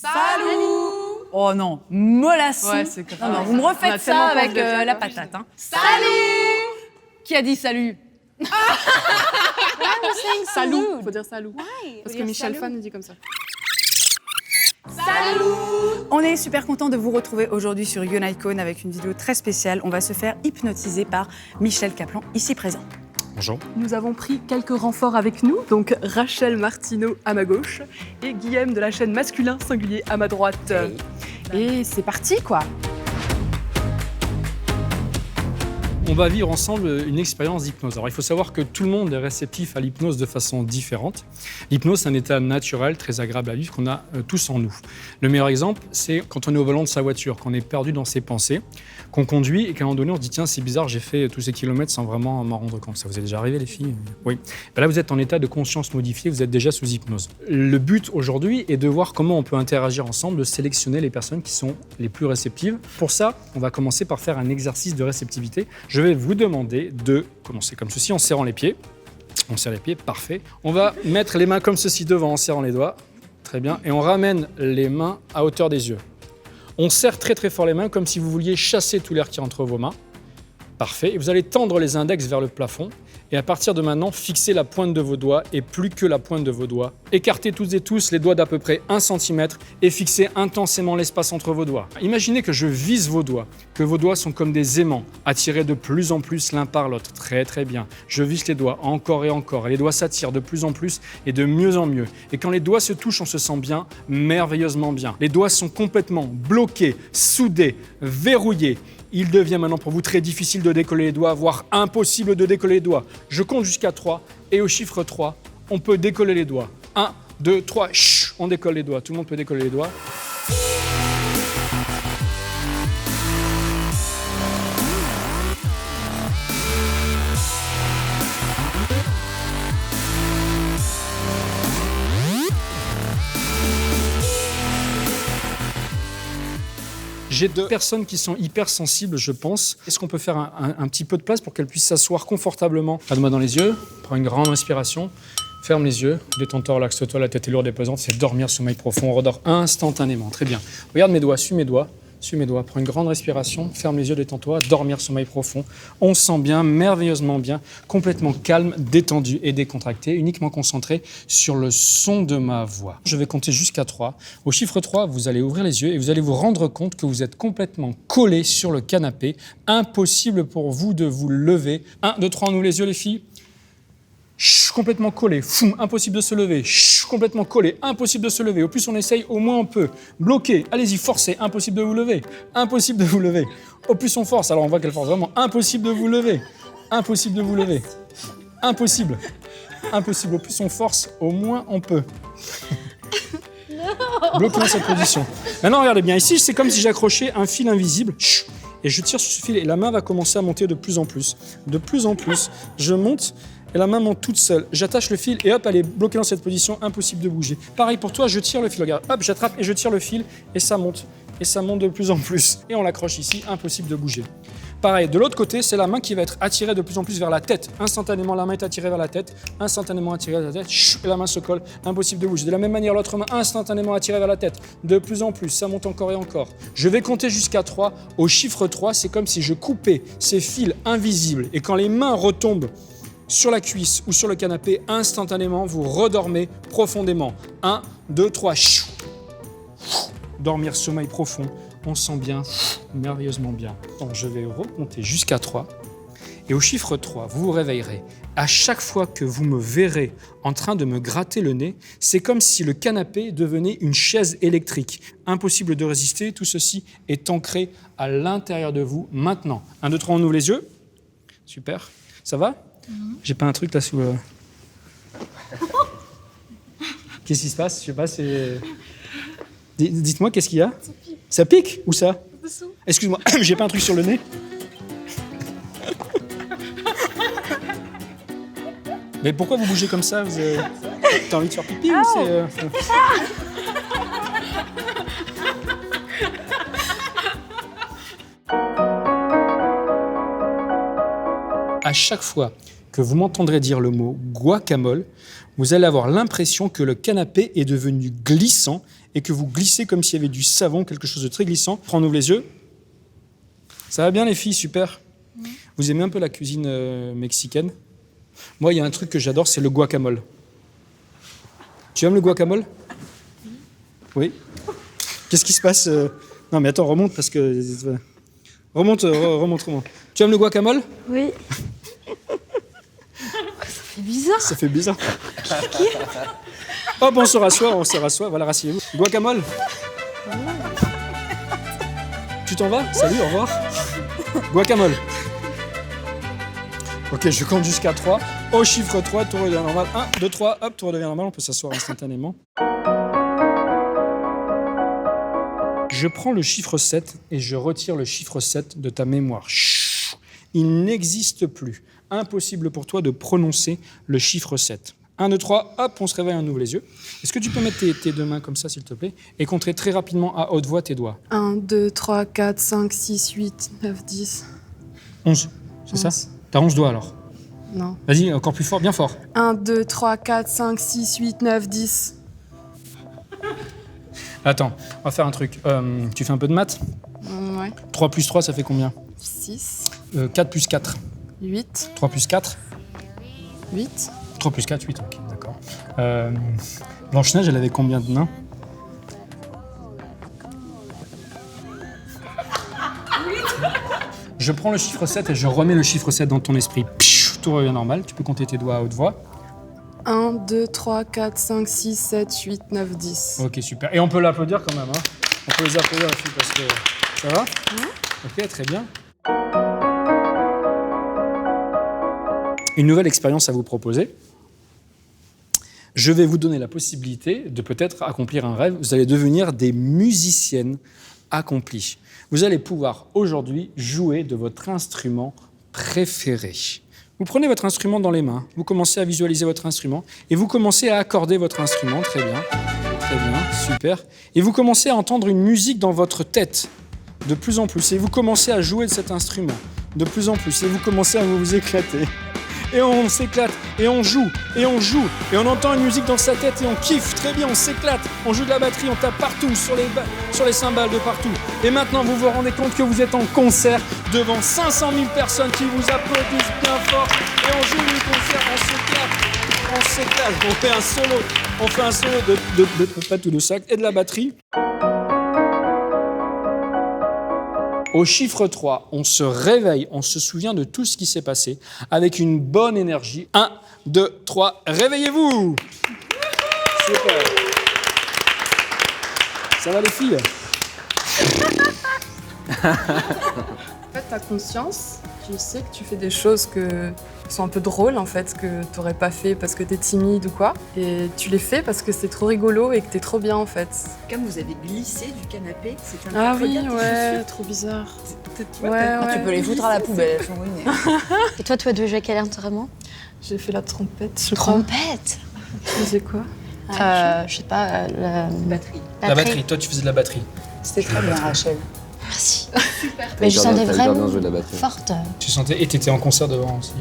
Salut. Oh non, mollasson. Ouais, c'est grave. Non, vous me On a refaites tellement ça pas avec envie de le faire, la comme patate. Hein. Salut. Qui a dit salut? Salou. Il faut dire salou. Parce que dire Michel salou. Fan dit comme ça. On est super content de vous retrouver aujourd'hui sur YouNightCon avec une vidéo très spéciale. On va se faire hypnotiser par Michel Kaplan, ici présent. Bonjour. Nous avons pris quelques renforts avec nous, donc Rachel Martineau à ma gauche et Guillaume de la chaîne Masculin Singulier à ma droite. Et c'est parti quoi. On va vivre ensemble une expérience d'hypnose. Alors, il faut savoir que tout le monde est réceptif à l'hypnose de façon différente. L'hypnose, c'est un état naturel, très agréable à vivre, qu'on a tous en nous. Le meilleur exemple, c'est quand on est au volant de sa voiture, qu'on est perdu dans ses pensées, qu'on conduit et qu'à un moment donné, on se dit « Tiens, c'est bizarre, j'ai fait tous ces kilomètres sans vraiment m'en rendre compte. » Ça vous est déjà arrivé, les filles? Oui. Ben là, vous êtes en état de conscience modifié, vous êtes déjà sous hypnose. Le but aujourd'hui est de voir comment on peut interagir ensemble, de sélectionner les personnes qui sont les plus réceptives. Pour ça, on va commencer par faire un exercice de réceptivité. Je vais vous demander de commencer comme ceci en serrant les pieds. On serre les pieds, parfait. On va mettre les mains comme ceci devant en serrant les doigts. Très bien. Et on ramène les mains à hauteur des yeux. On serre très très fort les mains comme si vous vouliez chasser tout l'air qui entre vos mains. Parfait. Et vous allez tendre les index vers le plafond. Et à partir de maintenant, fixez la pointe de vos doigts et plus que la pointe de vos doigts. Écartez toutes et tous les doigts d'à peu près 1 cm et fixez intensément l'espace entre vos doigts. Imaginez que je vise vos doigts, que vos doigts sont comme des aimants, attirés de plus en plus l'un par l'autre. Très très bien. Je vise les doigts encore et encore. Et les doigts s'attirent de plus en plus et de mieux en mieux. Et quand les doigts se touchent, on se sent bien, merveilleusement bien. Les doigts sont complètement bloqués, soudés, verrouillés. Il devient maintenant pour vous très difficile de décoller les doigts, voire impossible de décoller les doigts. Je compte jusqu'à 3 et au chiffre 3, on peut décoller les doigts. 1, 2, 3, chut, on décolle les doigts. Tout le monde peut décoller les doigts. J'ai 2 personnes qui sont hypersensibles, je pense. Est-ce qu'on peut faire un petit peu de place pour qu'elles puissent s'asseoir confortablement? Regarde-moi dans les yeux, prends une grande respiration, ferme les yeux, détends-toi, relaxe-toi, la tête est lourde et pesante, c'est dormir, sommeil profond, on redort instantanément. Très bien. Regarde mes doigts, suis mes doigts. Suis mes doigts, prends une grande respiration, ferme les yeux, détends-toi, dormir, sommeil profond. On se sent bien, merveilleusement bien, complètement calme, détendu et décontracté, uniquement concentré sur le son de ma voix. Je vais compter jusqu'à 3. Au chiffre 3, vous allez ouvrir les yeux et vous allez vous rendre compte que vous êtes complètement collé sur le canapé. Impossible pour vous de vous lever. 1, 2, 3, on ouvre les yeux les filles. Chut, complètement collé, foum, impossible de se lever. Chut, complètement collé, impossible de se lever. Au plus on essaye, au moins on peut. Bloqué, allez-y, forcez, impossible de vous lever. Impossible de vous lever. Au plus on force, alors on voit qu'elle force vraiment. Impossible de vous lever. Impossible de vous lever. Impossible. Impossible. Au plus on force, au moins on peut. Bloqué dans cette position. Maintenant, regardez bien. Ici, c'est comme si j'accrochais un fil invisible. Chut, et je tire sur ce fil et la main va commencer à monter de plus en plus. De plus en plus. Je monte. Et la main monte toute seule. J'attache le fil et hop, elle est bloquée dans cette position, impossible de bouger. Pareil pour toi, je tire le fil, regarde, hop, j'attrape et je tire le fil et ça monte. Et ça monte de plus en plus. Et on l'accroche ici, impossible de bouger. Pareil, de l'autre côté, c'est la main qui va être attirée de plus en plus vers la tête. Instantanément, la main est attirée vers la tête. Instantanément attirée vers la tête. Chut, et la main se colle, impossible de bouger. De la même manière, l'autre main instantanément attirée vers la tête. De plus en plus, ça monte encore et encore. Je vais compter jusqu'à 3. Au chiffre 3, c'est comme si je coupais ces fils invisibles. Et quand les mains retombent sur la cuisse ou sur le canapé, instantanément, vous redormez profondément. 1, 2, 3. Dormir, sommeil profond. On se sent bien, merveilleusement bien. Donc, je vais remonter jusqu'à 3. Et au chiffre 3, vous vous réveillerez. À chaque fois que vous me verrez en train de me gratter le nez, c'est comme si le canapé devenait une chaise électrique. Impossible de résister. Tout ceci est ancré à l'intérieur de vous maintenant. 1, 2, 3, on ouvre les yeux. Super. Ça va ? J'ai pas un truc là sous le... Qu'est-ce qui se passe? Je sais pas, c'est... Dites-moi, qu'est-ce qu'il y a? Ça pique. Où ça? Excuse-moi, j'ai pas un truc sur le nez? Mais pourquoi vous bougez comme ça? T'as envie de faire pipi ou c'est... À chaque fois que vous m'entendrez dire le mot guacamole, vous allez avoir l'impression que le canapé est devenu glissant et que vous glissez comme s'il y avait du savon, quelque chose de très glissant. On ouvre les yeux. Ça va bien les filles, super. Vous aimez un peu la cuisine mexicaine? Moi, il y a un truc que j'adore, c'est le guacamole. Tu aimes le guacamole? Oui. Qu'est-ce qui se passe? Non mais attends, remonte parce que... Remonte. Tu aimes le guacamole? Oui. Ça fait bizarre. Ça fait bizarre. Hop, on se rassoit. Voilà, rasseyez-vous. Guacamole. Tu t'en vas? Salut, au revoir. Guacamole. Ok, je compte jusqu'à 3. Au chiffre 3, tout redevient normal. 1, 2, 3, hop, tout redevient normal. On peut s'asseoir instantanément. Je prends le chiffre 7 et je retire le chiffre 7 de ta mémoire. Chut. Il n'existe plus. Impossible pour toi de prononcer le chiffre 7. 1, 2, 3, hop, on se réveille, on ouvre les yeux. Est-ce que tu peux mettre tes deux mains comme ça, s'il te plaît, et compter très rapidement à haute voix tes doigts? 1, 2, 3, 4, 5, 6, 8, 9, 10. 11, c'est ça? T'as 11 doigts alors? Non. Vas-y, encore plus fort, bien fort. 1, 2, 3, 4, 5, 6, 8, 9, 10. Attends, on va faire un truc. Tu fais un peu de maths? Ouais. 3 plus 3, ça fait combien? 6, 4 plus 4. 8, 3 plus 4. 8. 3 plus 4, 8, ok, d'accord. Blanche-Neige, elle avait combien de nains? Je prends le chiffre 7 et je remets le chiffre 7 dans ton esprit. Pfiou, tout revient normal. Tu peux compter tes doigts à haute voix. 1, 2, 3, 4, 5, 6, 7, 8, 9, 10. Ok, super. Et on peut l'applaudir quand même. Hein. On peut les applaudir les filles parce que... Ça va? Ok, très bien. Une nouvelle expérience à vous proposer. Je vais vous donner la possibilité de peut-être accomplir un rêve. Vous allez devenir des musiciennes accomplies. Vous allez pouvoir aujourd'hui jouer de votre instrument préféré. Vous prenez votre instrument dans les mains, vous commencez à visualiser votre instrument et vous commencez à accorder votre instrument. Très bien, super. Et vous commencez à entendre une musique dans votre tête de plus en plus. Et vous commencez à jouer de cet instrument de plus en plus. Et vous commencez à vous éclater. Et on s'éclate, et on joue, et on joue, et on entend une musique dans sa tête, et on kiffe, très bien, on s'éclate, on joue de la batterie, on tape partout, sur les cymbales de partout. Et maintenant, vous vous rendez compte que vous êtes en concert devant 500 000 personnes qui vous applaudissent bien fort, et on joue le concert, on s'éclate, on fait un solo de trompette ou de sac, et de la batterie. Au chiffre 3, on se réveille, on se souvient de tout ce qui s'est passé avec une bonne énergie. 1, 2, 3, réveillez-vous! Super! Ça va les filles? En fait, t'as conscience, tu sais que tu fais des choses qui sont un peu drôles, en fait, que t'aurais pas fait parce que t'es timide ou quoi. Et tu les fais parce que c'est trop rigolo et que t'es trop bien, en fait. Comme vous avez glissé du canapé, c'est un Ah peu oui, bien, tes ouais, chaussures. trop bizarre. Tu peux les foutre à la poubelle, elles sont ruinées. Et toi, tu as joué à quel instrument? J'ai fait la trompette, je crois. Trompette. Tu faisais quoi? Je sais pas, la Batterie. La batterie, toi tu faisais de la batterie. C'était très bien, Rachel. Merci. Mais je sentais vraiment forte. Tu sentais, et t'étais en concert devant aussi.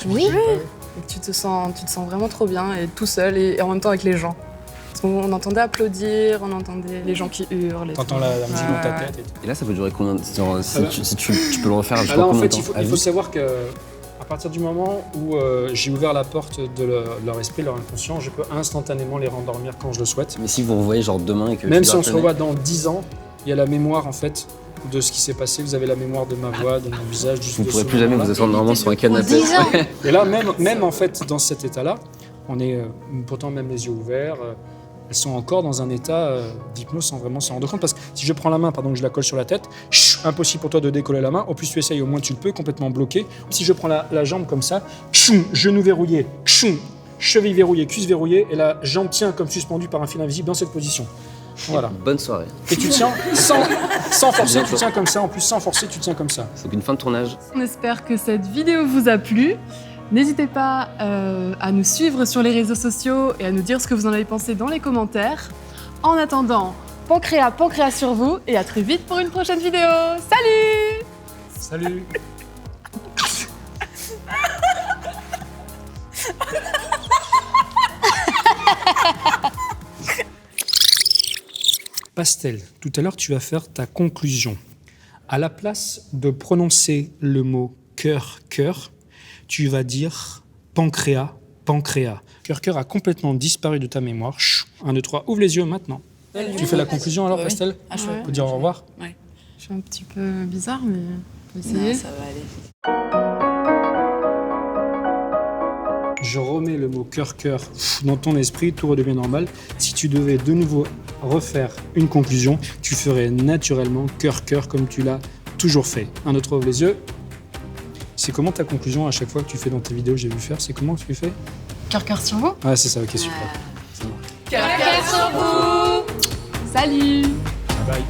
Oui. Et que tu te sens vraiment trop bien, et tout seul, et en même temps avec les gens. Parce qu'on entendait applaudir, on entendait les gens qui hurlent. T'entends la musique dans ta tête et tout. Et là, ça peut durer combien de temps? Si tu peux le refaire, je Alors en combien fait, de temps? il faut savoir que à partir du moment où j'ai ouvert la porte de leur esprit, leur inconscient, je peux instantanément les rendormir quand je le souhaite. Mais si vous vous revoyez genre demain et que Même tu si dois on se retenir- revoit dans 10 ans, il y a la mémoire en fait de ce qui s'est passé. Vous avez la mémoire de ma voix, de mon visage, vous de pourrez ce plus jamais moment-là. vous asseoir normalement sur un canapé. 10 ans. Et là, même en fait, dans cet état-là, on est pourtant même les yeux ouverts. Elles sont encore dans un état d'hypnose sans vraiment s'en rendre compte. Parce que si je prends la main, pardon, que je la colle sur la tête, impossible pour toi de décoller la main. Au plus tu essayes, au moins tu le peux, complètement bloqué. Si je prends la jambe comme ça, genou verrouillé, cheville verrouillée, cuisse verrouillée, et la jambe tient comme suspendue par un fil invisible dans cette position. Voilà. Bonne soirée. Et tu tiens sans forcer, tu tiens comme ça. En plus, sans forcer, tu tiens comme ça. C'est une fin de tournage. On espère que cette vidéo vous a plu. N'hésitez pas à nous suivre sur les réseaux sociaux et à nous dire ce que vous en avez pensé dans les commentaires. En attendant, pancréas sur vous et à très vite pour une prochaine vidéo. Salut! Salut! Pastel, tout à l'heure, tu vas faire ta conclusion. À la place de prononcer le mot cœur, cœur, tu vas dire pancréas, pancréas. Cœur, cœur a complètement disparu de ta mémoire. Chut. 1, 2, 3, ouvre les yeux maintenant. Tu fais la conclusion alors, Pastel? Ah, Ouais. On peut dire au revoir? Je suis un petit peu bizarre, mais on va essayer. Non, ça va aller. Je remets le mot cœur, cœur dans ton esprit, tout redevient normal. Si tu devais de nouveau refaire une conclusion, tu ferais naturellement cœur, cœur comme tu l'as toujours fait. 1, 2, 3, ouvre les yeux. C'est comment ta conclusion à chaque fois que tu fais dans tes vidéos, j'ai vu faire, c'est comment tu fais? Cœur, cœur sur vous. Ah, c'est ça, ok, super. Cœur, cœur sur vous. Salut. Bye.